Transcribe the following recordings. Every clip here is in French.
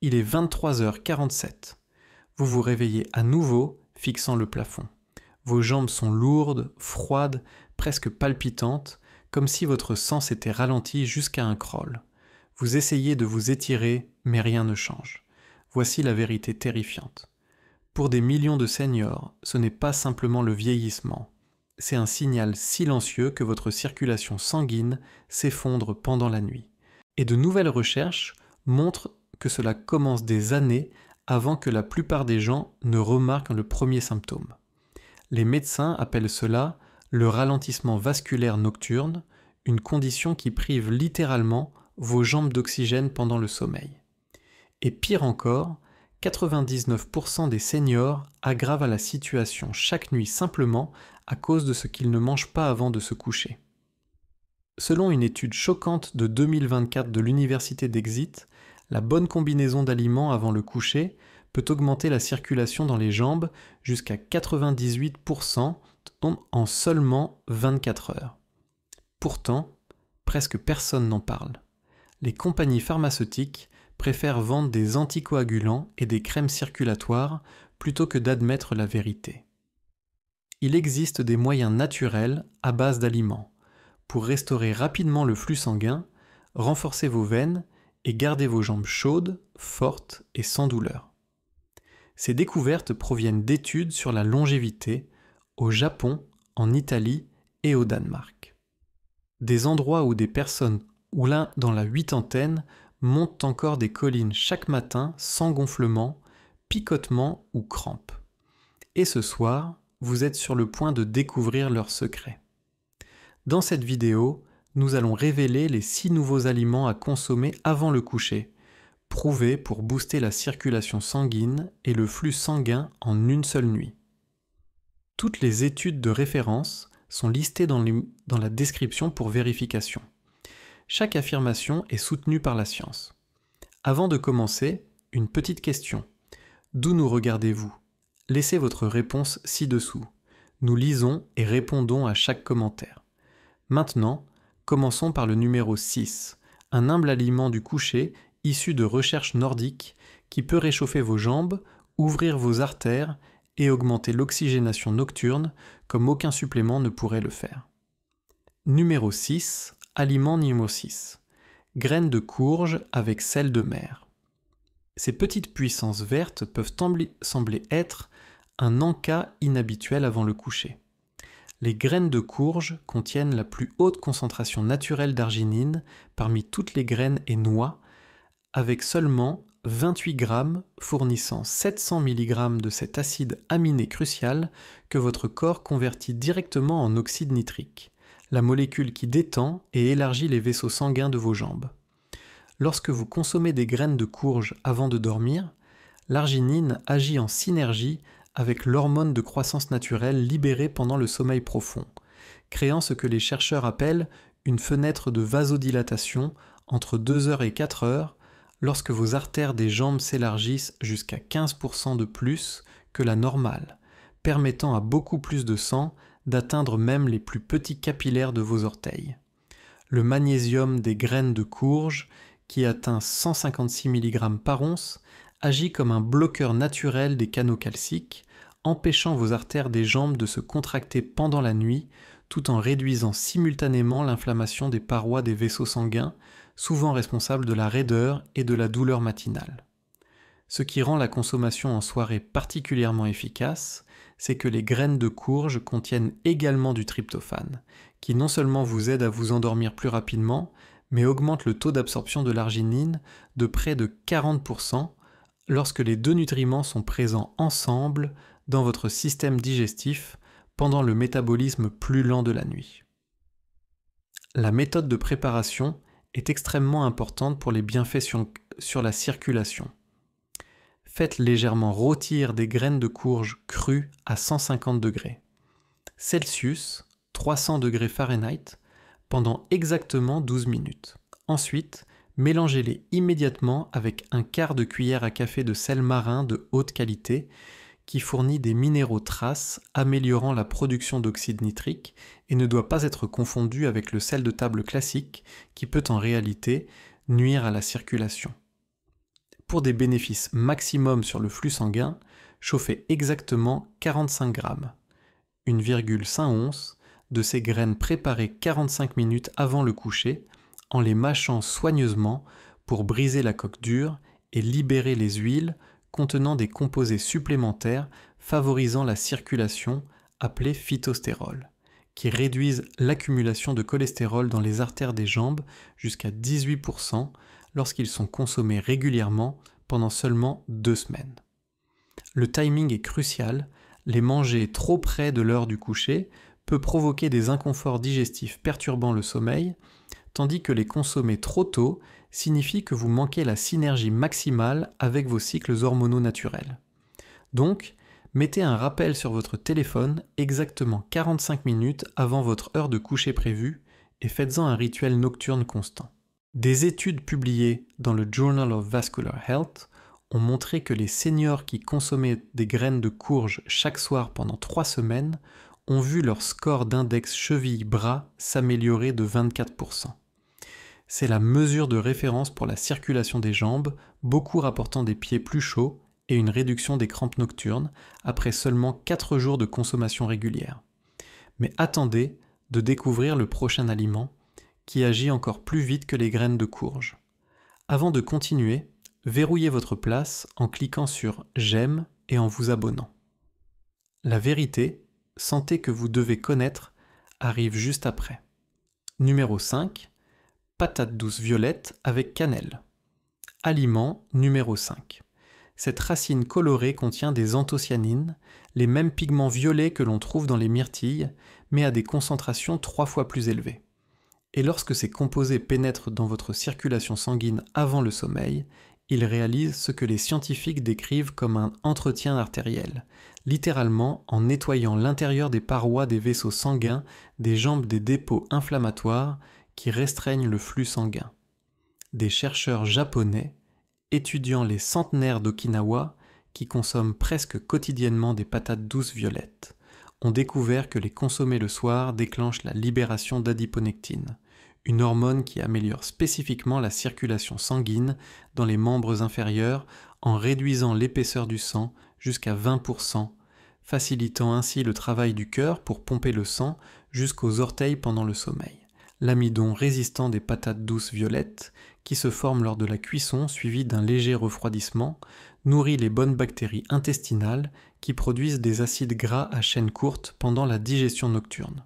Il est 23h47. Vous vous réveillez à nouveau, fixant le plafond. Vos jambes sont lourdes, froides, presque palpitantes, comme si votre sang s'était ralenti jusqu'à un crawl. Vous essayez de vous étirer, mais rien ne change. Voici la vérité terrifiante. Pour des millions de seniors, ce n'est pas simplement le vieillissement. C'est un signal silencieux que votre circulation sanguine s'effondre pendant la nuit. Et de nouvelles recherches montrent que cela commence des années avant que la plupart des gens ne remarquent le premier symptôme. Les médecins appellent cela le ralentissement vasculaire nocturne, une condition qui prive littéralement vos jambes d'oxygène pendant le sommeil. Et pire encore, 99% des seniors aggravent la situation chaque nuit simplement à cause de ce qu'ils ne mangent pas avant de se coucher. Selon une étude choquante de 2024 de l'université d'Exit, la bonne combinaison d'aliments avant le coucher peut augmenter la circulation dans les jambes jusqu'à 98% en seulement 24 heures. Pourtant, presque personne n'en parle. Les compagnies pharmaceutiques préfèrent vendre des anticoagulants et des crèmes circulatoires plutôt que d'admettre la vérité. Il existe des moyens naturels à base d'aliments pour restaurer rapidement le flux sanguin, renforcer vos veines et garder vos jambes chaudes, fortes et sans douleur. Ces découvertes proviennent d'études sur la longévité au Japon, en Italie et au Danemark. Des endroits où des personnes ou l'un dans la huitantaine montent encore des collines chaque matin sans gonflement, picotement ou crampes. Et ce soir, vous êtes sur le point de découvrir leurs secrets. Dans cette vidéo, nous allons révéler les 6 nouveaux aliments à consommer avant le coucher, prouvés pour booster la circulation sanguine et le flux sanguin en une seule nuit. Toutes les études de référence sont listées dans la description pour vérification. Ci-chaque affirmation est soutenue par la science. Avant de commencer, une petite question. D'où nous regardez-vous ? Laissez votre réponse ci-dessous. Nous lisons et répondons à chaque commentaire. Maintenant, commençons par le numéro 6, un humble aliment du coucher issu de recherches nordiques qui peut réchauffer vos jambes, ouvrir vos artères et augmenter l'oxygénation nocturne comme aucun supplément ne pourrait le faire. Numéro 6, aliment numéro 6. Graines de courge avec sel de mer. Ces petites puissances vertes peuvent sembler être un encas inhabituel avant le coucher. Les graines de courge contiennent la plus haute concentration naturelle d'arginine parmi toutes les graines et noix, avec seulement 28 grammes fournissant 700 mg de cet acide aminé crucial que votre corps convertit directement en oxyde nitrique, la molécule qui détend et élargit les vaisseaux sanguins de vos jambes. Lorsque vous consommez des graines de courge avant de dormir, l'arginine agit en synergie avec l'hormone de croissance naturelle libérée pendant le sommeil profond, créant ce que les chercheurs appellent une fenêtre de vasodilatation entre 2 heures et 4 heures lorsque vos artères des jambes s'élargissent jusqu'à 15% de plus que la normale, permettant à beaucoup plus de sang d'atteindre même les plus petits capillaires de vos orteils. Le magnésium des graines de courge, qui atteint 156 mg par once, agit comme un bloqueur naturel des canaux calciques, empêchant vos artères des jambes de se contracter pendant la nuit, tout en réduisant simultanément l'inflammation des parois des vaisseaux sanguins, souvent responsables de la raideur et de la douleur matinale. Ce qui rend la consommation en soirée particulièrement efficace, c'est que les graines de courge contiennent également du tryptophane, qui non seulement vous aide à vous endormir plus rapidement, mais augmente le taux d'absorption de l'arginine de près de 40% lorsque les deux nutriments sont présents ensemble dans votre système digestif pendant le métabolisme plus lent de la nuit. La méthode de préparation est extrêmement importante pour les bienfaits sur la circulation. Faites légèrement rôtir des graines de courge crues à 150 degrés Celsius, 300 degrés Fahrenheit, pendant exactement 12 minutes. Ensuite, mélangez-les immédiatement avec un quart de cuillère à café de sel marin de haute qualité qui fournit des minéraux traces améliorant la production d'oxyde nitrique et ne doit pas être confondu avec le sel de table classique qui peut en réalité nuire à la circulation. Pour des bénéfices maximum sur le flux sanguin, chauffez exactement 45 grammes, 1,5 once, de ces graines préparées 45 minutes avant le coucher, en les mâchant soigneusement pour briser la coque dure et libérer les huiles contenant des composés supplémentaires favorisant la circulation appelés phytostérols, qui réduisent l'accumulation de cholestérol dans les artères des jambes jusqu'à 18% lorsqu'ils sont consommés régulièrement pendant seulement 2 semaines. Le timing est crucial, les manger trop près de l'heure du coucher peut provoquer des inconforts digestifs perturbant le sommeil, tandis que les consommer trop tôt signifie que vous manquez la synergie maximale avec vos cycles hormonaux naturels. Donc, mettez un rappel sur votre téléphone exactement 45 minutes avant votre heure de coucher prévue et faites-en un rituel nocturne constant. Des études publiées dans le Journal of Vascular Health ont montré que les seniors qui consommaient des graines de courge chaque soir pendant 3 semaines ont vu leur score d'index cheville-bras s'améliorer de 24%. C'est la mesure de référence pour la circulation des jambes, beaucoup rapportant des pieds plus chauds et une réduction des crampes nocturnes après seulement 4 jours de consommation régulière. Mais attendez de découvrir le prochain aliment qui agit encore plus vite que les graines de courge. Avant de continuer, verrouillez votre place en cliquant sur « J'aime » et en vous abonnant. La vérité, santé que vous devez connaître, arrive juste après. Numéro 5. Patate douce violette avec cannelle. Aliment numéro 5. Cette racine colorée contient des anthocyanines, les mêmes pigments violets que l'on trouve dans les myrtilles, mais à des concentrations 3 fois plus élevées. Et lorsque ces composés pénètrent dans votre circulation sanguine avant le sommeil, ils réalisent ce que les scientifiques décrivent comme un entretien artériel, littéralement en nettoyant l'intérieur des parois des vaisseaux sanguins des jambes des dépôts inflammatoires qui restreignent le flux sanguin. Des chercheurs japonais, étudiant les centenaires d'Okinawa qui consomment presque quotidiennement des patates douces violettes, ont découvert que les consommer le soir déclenche la libération d'adiponectine, une hormone qui améliore spécifiquement la circulation sanguine dans les membres inférieurs en réduisant l'épaisseur du sang jusqu'à 20%, facilitant ainsi le travail du cœur pour pomper le sang jusqu'aux orteils pendant le sommeil. L'amidon résistant des patates douces violettes, qui se forme lors de la cuisson suivi d'un léger refroidissement, nourrit les bonnes bactéries intestinales qui produisent des acides gras à chaîne courte pendant la digestion nocturne.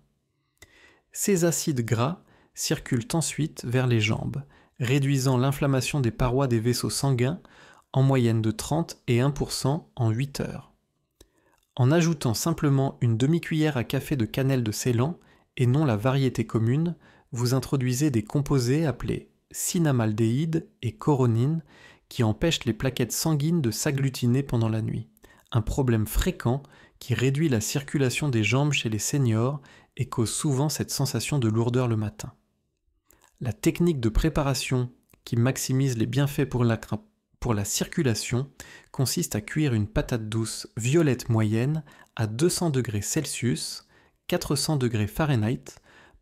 Ces acides gras circulent ensuite vers les jambes, réduisant l'inflammation des parois des vaisseaux sanguins en moyenne de 30 et 1% en 8 heures. En ajoutant simplement une demi-cuillère à café de cannelle de Ceylan et non la variété commune, vous introduisez des composés appelés cinnamaldéhyde et coronine qui empêchent les plaquettes sanguines de s'agglutiner pendant la nuit, un problème fréquent qui réduit la circulation des jambes chez les seniors et cause souvent cette sensation de lourdeur le matin. La technique de préparation qui maximise les bienfaits pour la circulation consiste à cuire une patate douce violette moyenne à 200 degrés Celsius, 400 degrés Fahrenheit,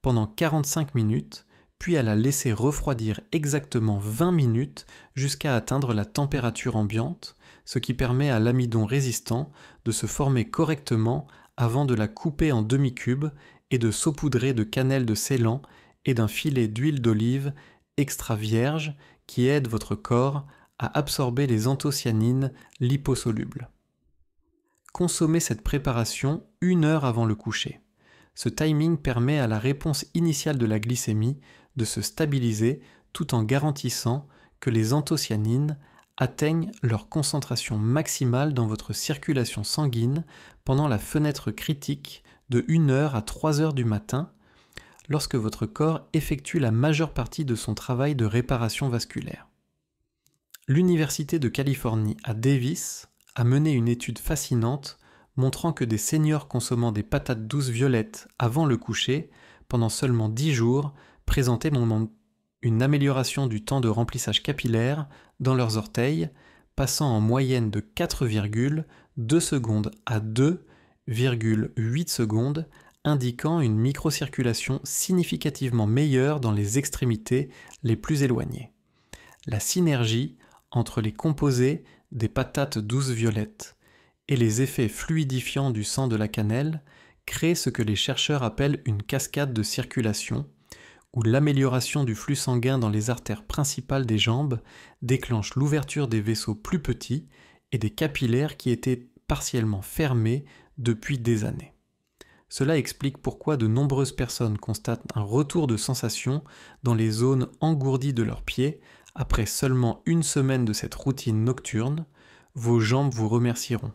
pendant 45 minutes, puis à la laisser refroidir exactement 20 minutes jusqu'à atteindre la température ambiante, ce qui permet à l'amidon résistant de se former correctement avant de la couper en demi-cubes et de saupoudrer de cannelle de Ceylan et d'un filet d'huile d'olive extra vierge qui aide votre corps à absorber les anthocyanines liposolubles. Consommez cette préparation 1 heure avant le coucher. Ce timing permet à la réponse initiale de la glycémie de se stabiliser tout en garantissant que les anthocyanines atteignent leur concentration maximale dans votre circulation sanguine pendant la fenêtre critique de 1 heure à 3 heures du matin, lorsque votre corps effectue la majeure partie de son travail de réparation vasculaire. L'Université de Californie à Davis a mené une étude fascinante montrant que des seniors consommant des patates douces violettes avant le coucher, pendant seulement 10 jours, présentaient une amélioration du temps de remplissage capillaire dans leurs orteils, passant en moyenne de 4,2 secondes à 2,8 secondes, indiquant une microcirculation significativement meilleure dans les extrémités les plus éloignées. La synergie entre les composés des patates douces violettes et les effets fluidifiants du sang de la cannelle crée ce que les chercheurs appellent une cascade de circulation, où l'amélioration du flux sanguin dans les artères principales des jambes déclenche l'ouverture des vaisseaux plus petits et des capillaires qui étaient partiellement fermés depuis des années. Cela explique pourquoi de nombreuses personnes constatent un retour de sensation dans les zones engourdies de leurs pieds après seulement une semaine de cette routine nocturne. Vos jambes vous remercieront.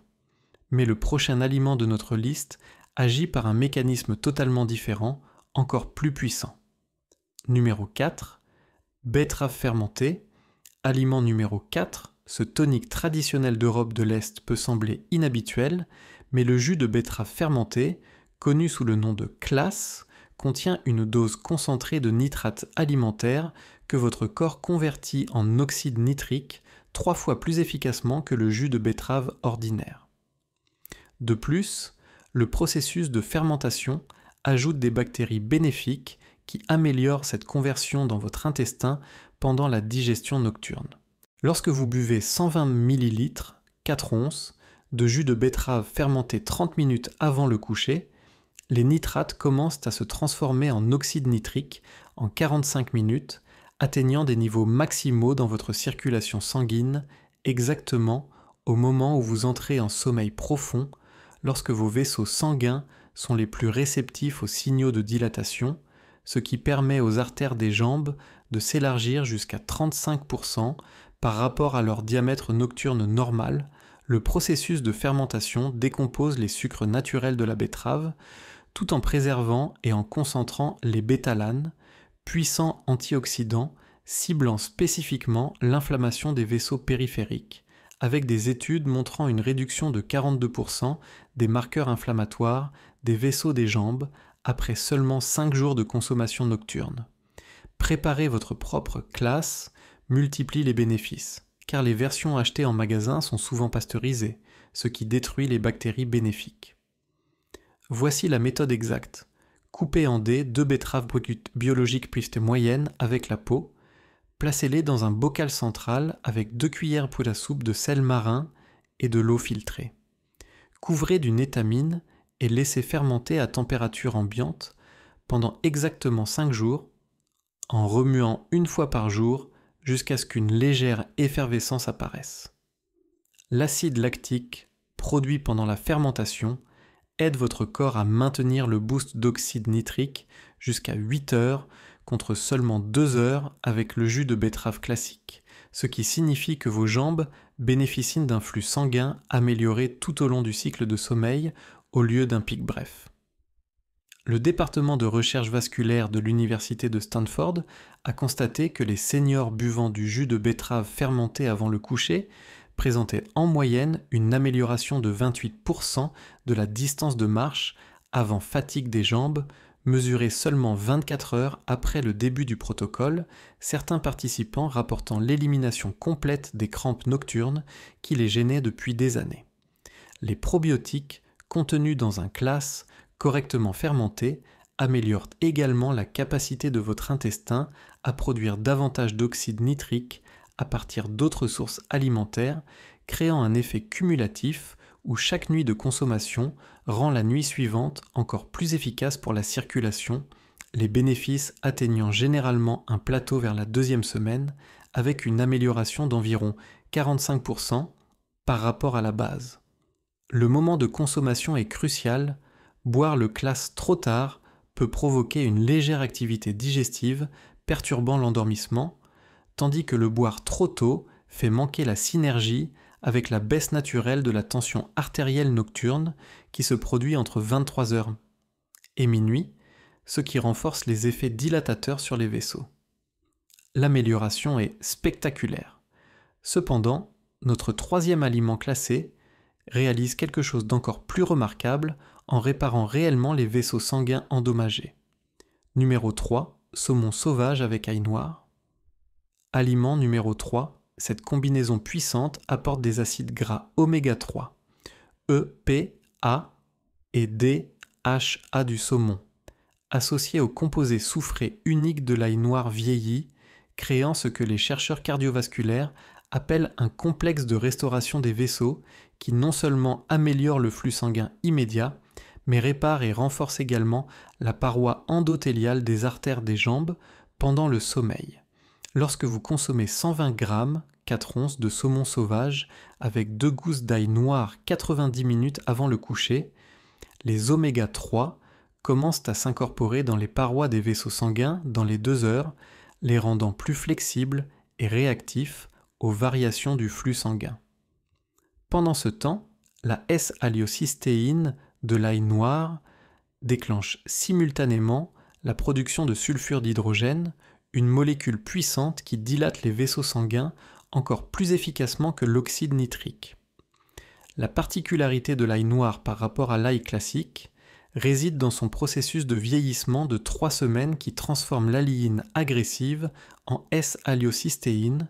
Mais le prochain aliment de notre liste agit par un mécanisme totalement différent, encore plus puissant. Numéro 4, betterave fermentée. Aliment numéro 4, ce tonique traditionnel d'Europe de l'Est peut sembler inhabituel, mais le jus de betterave fermenté, connu sous le nom de classe, contient une dose concentrée de nitrate alimentaire que votre corps convertit en oxyde nitrique 3 fois plus efficacement que le jus de betterave ordinaire. De plus, le processus de fermentation ajoute des bactéries bénéfiques qui améliorent cette conversion dans votre intestin pendant la digestion nocturne. Lorsque vous buvez 120 ml, 4 onces, de jus de betterave fermenté 30 minutes avant le coucher, les nitrates commencent à se transformer en oxyde nitrique en 45 minutes, atteignant des niveaux maximaux dans votre circulation sanguine exactement au moment où vous entrez en sommeil profond, lorsque vos vaisseaux sanguins sont les plus réceptifs aux signaux de dilatation, ce qui permet aux artères des jambes de s'élargir jusqu'à 35% par rapport à leur diamètre nocturne normal. Le processus de fermentation décompose les sucres naturels de la betterave, tout en préservant et en concentrant les bétalanes, puissants antioxydants ciblant spécifiquement l'inflammation des vaisseaux périphériques, avec des études montrant une réduction de 42% des marqueurs inflammatoires des vaisseaux des jambes après seulement 5 jours de consommation nocturne. Préparer votre propre classe multiplie les bénéfices, car les versions achetées en magasin sont souvent pasteurisées, ce qui détruit les bactéries bénéfiques. Voici la méthode exacte. Coupez en dés 2 betteraves biologiques plus moyennes avec la peau, placez-les dans un bocal central avec 2 cuillères à soupe de sel marin et de l'eau filtrée. Couvrez d'une étamine et laissez fermenter à température ambiante pendant exactement 5 jours, en remuant une fois par jour jusqu'à ce qu'une légère effervescence apparaisse. L'acide lactique, produit pendant la fermentation, aide votre corps à maintenir le boost d'oxyde nitrique jusqu'à 8 heures contre seulement 2 heures avec le jus de betterave classique, ce qui signifie que vos jambes bénéficient d'un flux sanguin amélioré tout au long du cycle de sommeil au lieu d'un pic bref. Le département de recherche vasculaire de l'université de Stanford a constaté que les seniors buvant du jus de betterave fermenté avant le coucher présentaient en moyenne une amélioration de 28% de la distance de marche avant fatigue des jambes, mesurée seulement 24 heures après le début du protocole, certains participants rapportant l'élimination complète des crampes nocturnes qui les gênaient depuis des années. Les probiotiques contenus dans un classe correctement fermenté améliorent également la capacité de votre intestin à produire davantage d'oxyde nitrique à partir d'autres sources alimentaires, créant un effet cumulatif où chaque nuit de consommation rend la nuit suivante encore plus efficace pour la circulation, les bénéfices atteignant généralement un plateau vers la 2e semaine avec une amélioration d'environ 45% par rapport à la base. Le moment de consommation est crucial, boire le classe trop tard peut provoquer une légère activité digestive perturbant l'endormissement, tandis que le boire trop tôt fait manquer la synergie avec la baisse naturelle de la tension artérielle nocturne qui se produit entre 23h et minuit, ce qui renforce les effets dilatateurs sur les vaisseaux. L'amélioration est spectaculaire. Cependant, notre 3e aliment classé réalise quelque chose d'encore plus remarquable en réparant réellement les vaisseaux sanguins endommagés. Numéro 3, saumon sauvage avec ail noir. Aliment numéro 3, cette combinaison puissante apporte des acides gras oméga 3, E, P, A et D, H, A du saumon, associés au composé soufré unique de l'ail noir vieilli, créant ce que les chercheurs cardiovasculaires appelle un complexe de restauration des vaisseaux qui non seulement améliore le flux sanguin immédiat, mais répare et renforce également la paroi endothéliale des artères des jambes pendant le sommeil. Lorsque vous consommez 120 grammes, 4 onces de saumon sauvage avec 2 gousses d'ail noir 90 minutes avant le coucher, les oméga 3 commencent à s'incorporer dans les parois des vaisseaux sanguins dans les 2 heures, les rendant plus flexibles et réactifs aux variations du flux sanguin. Pendant ce temps, la S-alliocystéine de l'ail noir déclenche simultanément la production de sulfure d'hydrogène, une molécule puissante qui dilate les vaisseaux sanguins encore plus efficacement que l'oxyde nitrique. La particularité de l'ail noir par rapport à l'ail classique réside dans son processus de vieillissement de 3 semaines qui transforme l'alliine agressive en S-alliocystéine,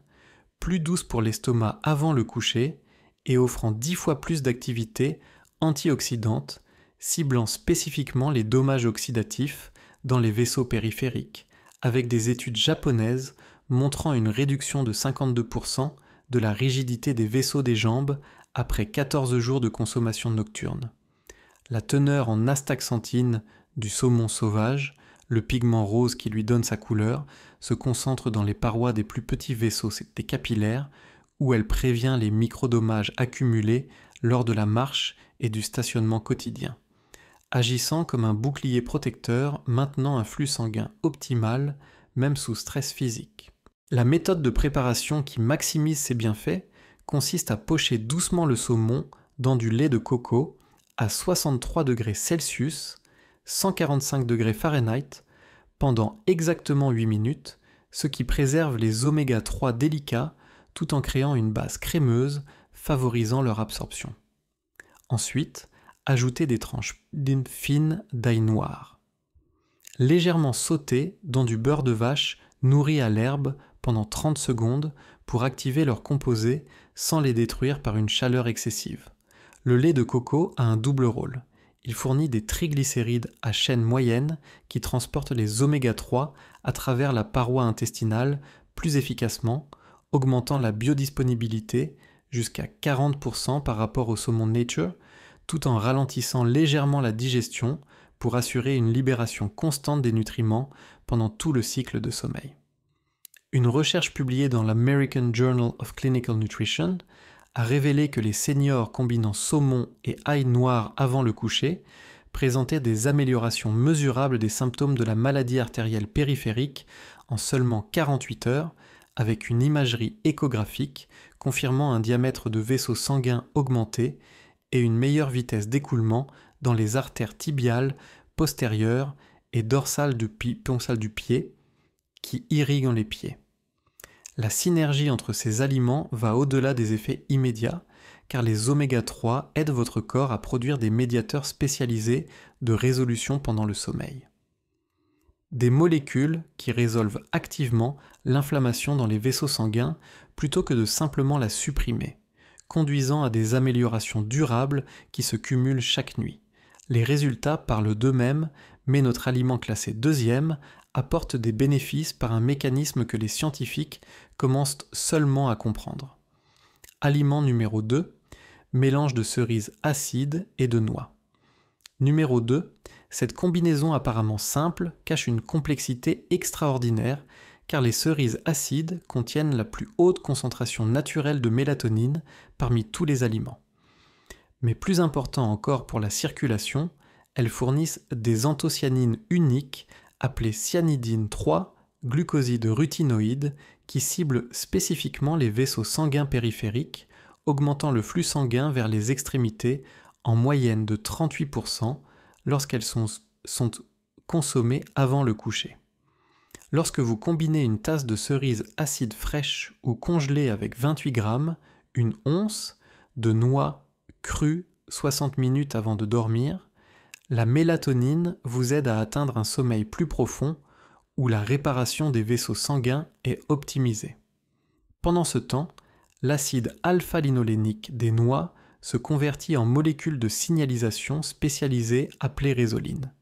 plus douce pour l'estomac avant le coucher et offrant 10 fois plus d'activité antioxydante, ciblant spécifiquement les dommages oxydatifs dans les vaisseaux périphériques, avec des études japonaises montrant une réduction de 52% de la rigidité des vaisseaux des jambes après 14 jours de consommation nocturne. La teneur en astaxanthine du saumon sauvage, le pigment rose qui lui donne sa couleur, se concentre dans les parois des plus petits vaisseaux des capillaires, où elle prévient les microdommages accumulés lors de la marche et du stationnement quotidien, agissant comme un bouclier protecteur maintenant un flux sanguin optimal, même sous stress physique. La méthode de préparation qui maximise ses bienfaits consiste à pocher doucement le saumon dans du lait de coco à 63 degrés Celsius, 145 degrés Fahrenheit, pendant exactement 8 minutes, ce qui préserve les oméga 3 délicats tout en créant une base crémeuse favorisant leur absorption. Ensuite, ajoutez des tranches fines d'ail noir. Légèrement sautés dans du beurre de vache nourri à l'herbe pendant 30 secondes pour activer leurs composés sans les détruire par une chaleur excessive. Le lait de coco a un double rôle. Il fournit des triglycérides à chaîne moyenne qui transportent les oméga 3 à travers la paroi intestinale plus efficacement, augmentant la biodisponibilité jusqu'à 40% par rapport au saumon nature, tout en ralentissant légèrement la digestion pour assurer une libération constante des nutriments pendant tout le cycle de sommeil. Une recherche publiée dans l'American Journal of Clinical Nutrition a révélé que les seniors combinant saumon et ail noir avant le coucher présentaient des améliorations mesurables des symptômes de la maladie artérielle périphérique en seulement 48 heures, avec une imagerie échographique confirmant un diamètre de vaisseau sanguin augmenté et une meilleure vitesse d'écoulement dans les artères tibiales, postérieures et dorsales du pied qui irriguent les pieds. La synergie entre ces aliments va au-delà des effets immédiats, car les oméga 3 aident votre corps à produire des médiateurs spécialisés de résolution pendant le sommeil. Des molécules qui résolvent activement l'inflammation dans les vaisseaux sanguins plutôt que de simplement la supprimer, conduisant à des améliorations durables qui se cumulent chaque nuit. Les résultats parlent d'eux-mêmes, mais notre aliment classé deuxième apporte des bénéfices par un mécanisme que les scientifiques commencent seulement à comprendre. Aliment numéro 2, mélange de cerises acides et de noix. Numéro 2, cette combinaison apparemment simple cache une complexité extraordinaire car les cerises acides contiennent la plus haute concentration naturelle de mélatonine parmi tous les aliments. Mais plus important encore pour la circulation, elles fournissent des anthocyanines uniques appelées cyanidine 3, glucoside rutinoïde, qui ciblent spécifiquement les vaisseaux sanguins périphériques, augmentant le flux sanguin vers les extrémités en moyenne de 38% lorsqu'elles sont consommées avant le coucher. Lorsque vous combinez une tasse de cerises acides fraîches ou congelées avec 28 grammes, une once de noix crues 60 minutes avant de dormir, la mélatonine vous aide à atteindre un sommeil plus profond où la réparation des vaisseaux sanguins est optimisée. Pendant ce temps, l'acide alpha-linolénique des noix se convertit en molécule de signalisation spécialisée appelée résoline,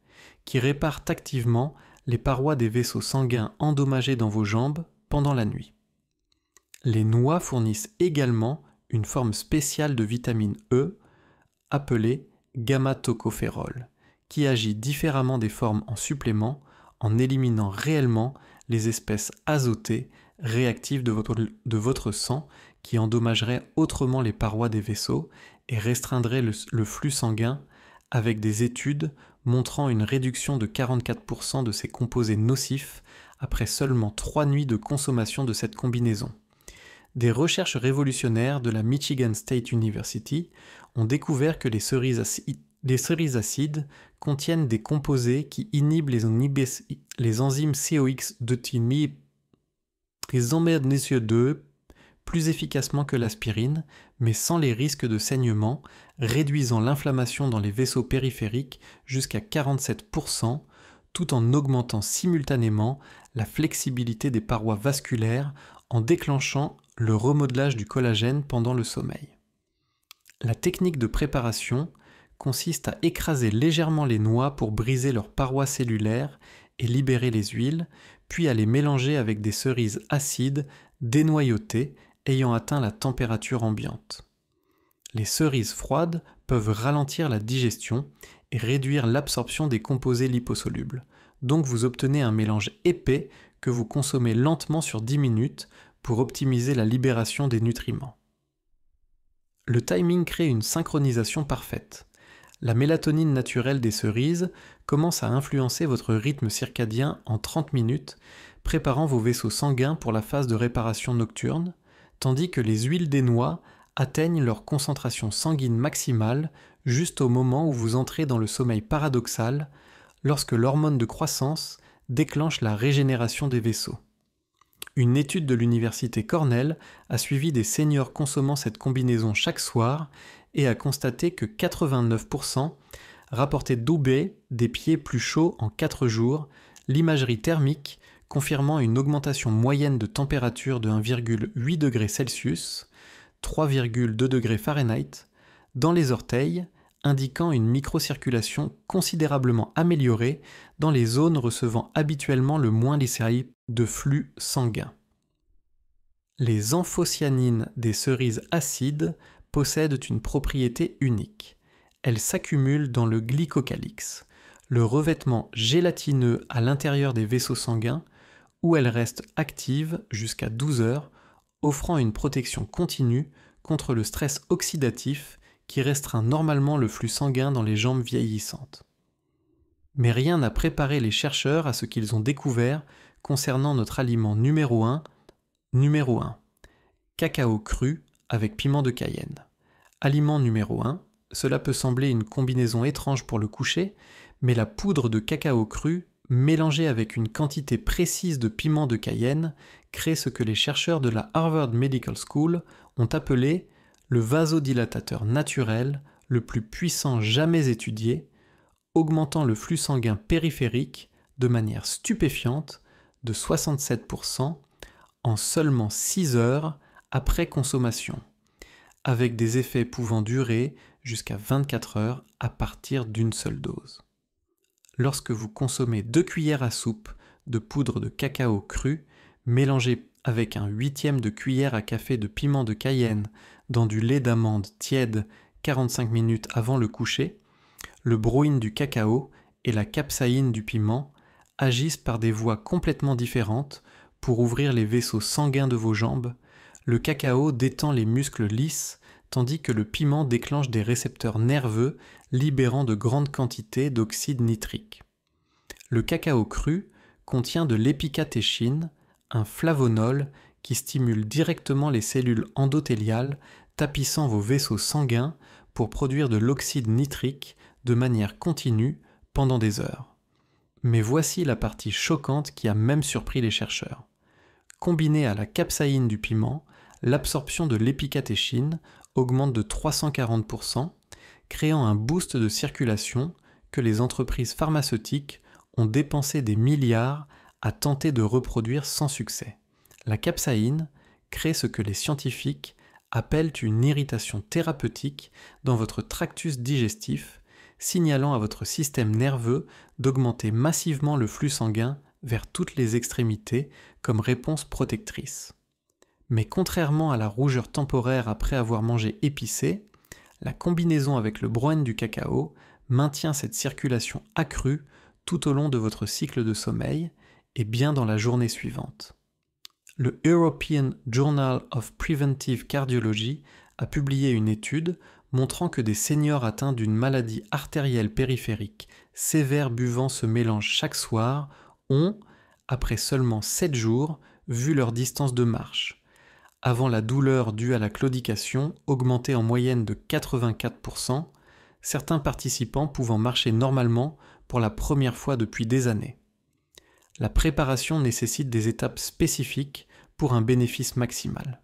qui répare activement les parois des vaisseaux sanguins endommagés dans vos jambes pendant la nuit. Les noix fournissent également une forme spéciale de vitamine E, appelée gamma-tocophérol, qui agit différemment des formes en supplément en éliminant réellement les espèces azotées réactives de votre sang qui endommageraient autrement les parois des vaisseaux et restreindraient le flux sanguin, avec des études montrant une réduction de 44% de ces composés nocifs après seulement 3 nuits de consommation de cette combinaison. Des recherches révolutionnaires de la Michigan State University ont découvert que les cerises acides contiennent des composés qui inhibent les enzymes COX-2 plus efficacement que l'aspirine, mais sans les risques de saignement, réduisant l'inflammation dans les vaisseaux périphériques jusqu'à 47%, tout en augmentant simultanément la flexibilité des parois vasculaires en déclenchant le remodelage du collagène pendant le sommeil. La technique de préparation consiste à écraser légèrement les noix pour briser leurs parois cellulaires et libérer les huiles, puis à les mélanger avec des cerises acides dénoyautées ayant atteint la température ambiante. Les cerises froides peuvent ralentir la digestion et réduire l'absorption des composés liposolubles, donc vous obtenez un mélange épais que vous consommez lentement sur 10 minutes pour optimiser la libération des nutriments. Le timing crée une synchronisation parfaite. La mélatonine naturelle des cerises commence à influencer votre rythme circadien en 30 minutes, préparant vos vaisseaux sanguins pour la phase de réparation nocturne, tandis que les huiles des noix atteignent leur concentration sanguine maximale juste au moment où vous entrez dans le sommeil paradoxal, lorsque l'hormone de croissance déclenche la régénération des vaisseaux. Une étude de l'université Cornell a suivi des seniors consommant cette combinaison chaque soir et a constaté que 89% rapportaient doubler des pieds plus chauds en 4 jours, l'imagerie thermique confirmant une augmentation moyenne de température de 1,8 degrés Celsius, 3,2 degrés Fahrenheit, dans les orteils, indiquant une microcirculation considérablement améliorée dans les zones recevant habituellement le moins les séries de flux sanguin. Les anthocyanines des cerises acides possèdent une propriété unique. Elles s'accumulent dans le glycocalyx, le revêtement gélatineux à l'intérieur des vaisseaux sanguins, où elles restent actives jusqu'à 12 heures, offrant une protection continue contre le stress oxydatif qui restreint normalement le flux sanguin dans les jambes vieillissantes. Mais rien n'a préparé les chercheurs à ce qu'ils ont découvert concernant notre aliment numéro 1, cacao cru avec piment de Cayenne. Aliment numéro 1, cela peut sembler une combinaison étrange pour le coucher, mais la poudre de cacao cru mélangée avec une quantité précise de piment de Cayenne crée ce que les chercheurs de la Harvard Medical School ont appelé le vasodilatateur naturel le plus puissant jamais étudié, augmentant le flux sanguin périphérique de manière stupéfiante de 67% en seulement 6 heures après consommation, avec des effets pouvant durer jusqu'à 24 heures à partir d'une seule dose. Lorsque vous consommez 2 cuillères à soupe de poudre de cacao cru mélangée avec un 1/8 de cuillère à café de piment de Cayenne dans du lait d'amande tiède 45 minutes avant le coucher, le browine du cacao et la capsaïne du piment agissent par des voies complètement différentes pour ouvrir les vaisseaux sanguins de vos jambes. Le cacao détend les muscles lisses, tandis que le piment déclenche des récepteurs nerveux libérant de grandes quantités d'oxyde nitrique. Le cacao cru contient de l'épicatéchine, un flavonol qui stimule directement les cellules endothéliales tapissant vos vaisseaux sanguins pour produire de l'oxyde nitrique de manière continue pendant des heures. Mais voici la partie choquante qui a même surpris les chercheurs. Combinée à la capsaïne du piment, l'absorption de l'épicatéchine augmente de 340%, créant un boost de circulation que les entreprises pharmaceutiques ont dépensé des milliards à tenter de reproduire sans succès. La capsaïne crée ce que les scientifiques appellent une irritation thérapeutique dans votre tractus digestif, signalant à votre système nerveux d'augmenter massivement le flux sanguin vers toutes les extrémités comme réponse protectrice. Mais contrairement à la rougeur temporaire après avoir mangé épicé, la combinaison avec le browne du cacao maintient cette circulation accrue tout au long de votre cycle de sommeil et bien dans la journée suivante. Le European Journal of Preventive Cardiology a publié une étude montrant que des seniors atteints d'une maladie artérielle périphérique sévère buvant ce mélange chaque soir ont, après seulement 7 jours, vu leur distance de marche, avant la douleur due à la claudication augmenter en moyenne de 84%, certains participants pouvant marcher normalement pour la première fois depuis des années. La préparation nécessite des étapes spécifiques pour un bénéfice maximal.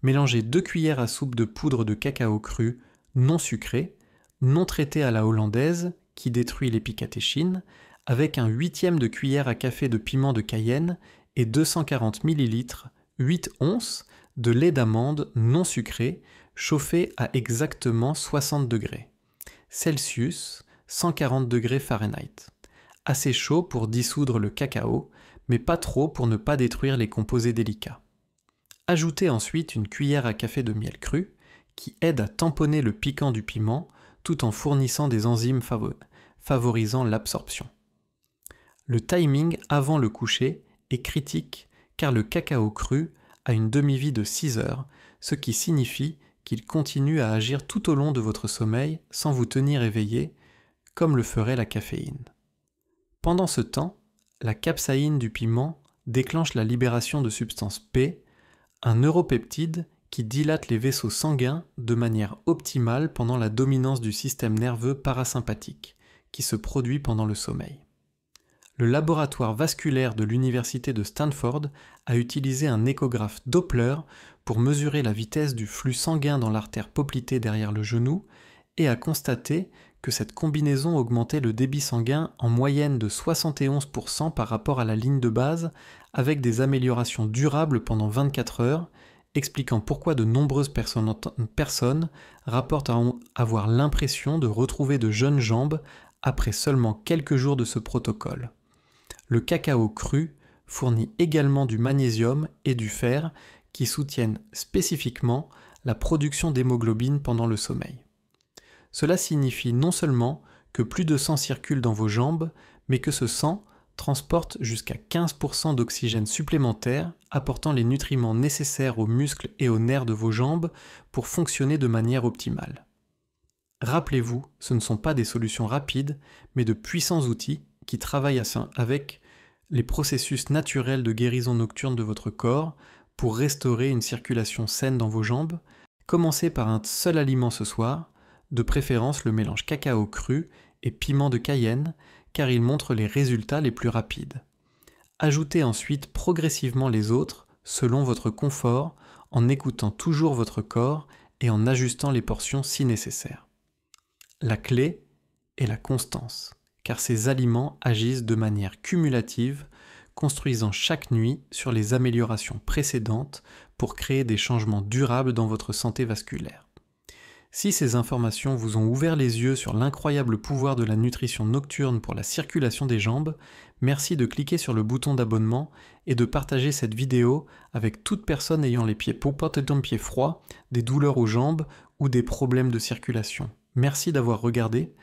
Mélangez 2 cuillères à soupe de poudre de cacao cru, non sucré, non traité à la hollandaise, qui détruit l'épicatéchine, avec un 1/8 de cuillère à café de piment de Cayenne et 240 ml, 8 onces, de lait d'amande non sucré, chauffé à exactement 60 degrés. Celsius, 140 degrés Fahrenheit. Assez chaud pour dissoudre le cacao, mais pas trop pour ne pas détruire les composés délicats. Ajoutez ensuite une cuillère à café de miel cru, qui aide à tamponner le piquant du piment tout en fournissant des enzymes favorisant l'absorption. Le timing avant le coucher est critique car le cacao cru a une demi-vie de 6 heures, ce qui signifie qu'il continue à agir tout au long de votre sommeil sans vous tenir éveillé, comme le ferait la caféine. Pendant ce temps, la capsaïne du piment déclenche la libération de substance P, un neuropeptide qui dilate les vaisseaux sanguins de manière optimale pendant la dominance du système nerveux parasympathique, qui se produit pendant le sommeil. Le laboratoire vasculaire de l'université de Stanford a utilisé un échographe Doppler pour mesurer la vitesse du flux sanguin dans l'artère poplitée derrière le genou et a constaté que cette combinaison augmentait le débit sanguin en moyenne de 71% par rapport à la ligne de base, avec des améliorations durables pendant 24 heures, expliquant pourquoi de nombreuses personnes rapportent avoir l'impression de retrouver de jeunes jambes après seulement quelques jours de ce protocole. Le cacao cru fournit également du magnésium et du fer qui soutiennent spécifiquement la production d'hémoglobine pendant le sommeil. Cela signifie non seulement que plus de sang circule dans vos jambes, mais que ce sang transporte jusqu'à 15% d'oxygène supplémentaire, apportant les nutriments nécessaires aux muscles et aux nerfs de vos jambes pour fonctionner de manière optimale. Rappelez-vous, ce ne sont pas des solutions rapides, mais de puissants outils qui travaillent avec les processus naturels de guérison nocturne de votre corps pour restaurer une circulation saine dans vos jambes. Commencez par un seul aliment ce soir, de préférence le mélange cacao cru et piment de Cayenne, car il montre les résultats les plus rapides. Ajoutez ensuite progressivement les autres, selon votre confort, en écoutant toujours votre corps et en ajustant les portions si nécessaire. La clé est la constance, car ces aliments agissent de manière cumulative, construisant chaque nuit sur les améliorations précédentes pour créer des changements durables dans votre santé vasculaire. Si ces informations vous ont ouvert les yeux sur l'incroyable pouvoir de la nutrition nocturne pour la circulation des jambes, merci de cliquer sur le bouton d'abonnement et de partager cette vidéo avec toute personne ayant les pieds froids, des douleurs aux jambes ou des problèmes de circulation. Merci d'avoir regardé.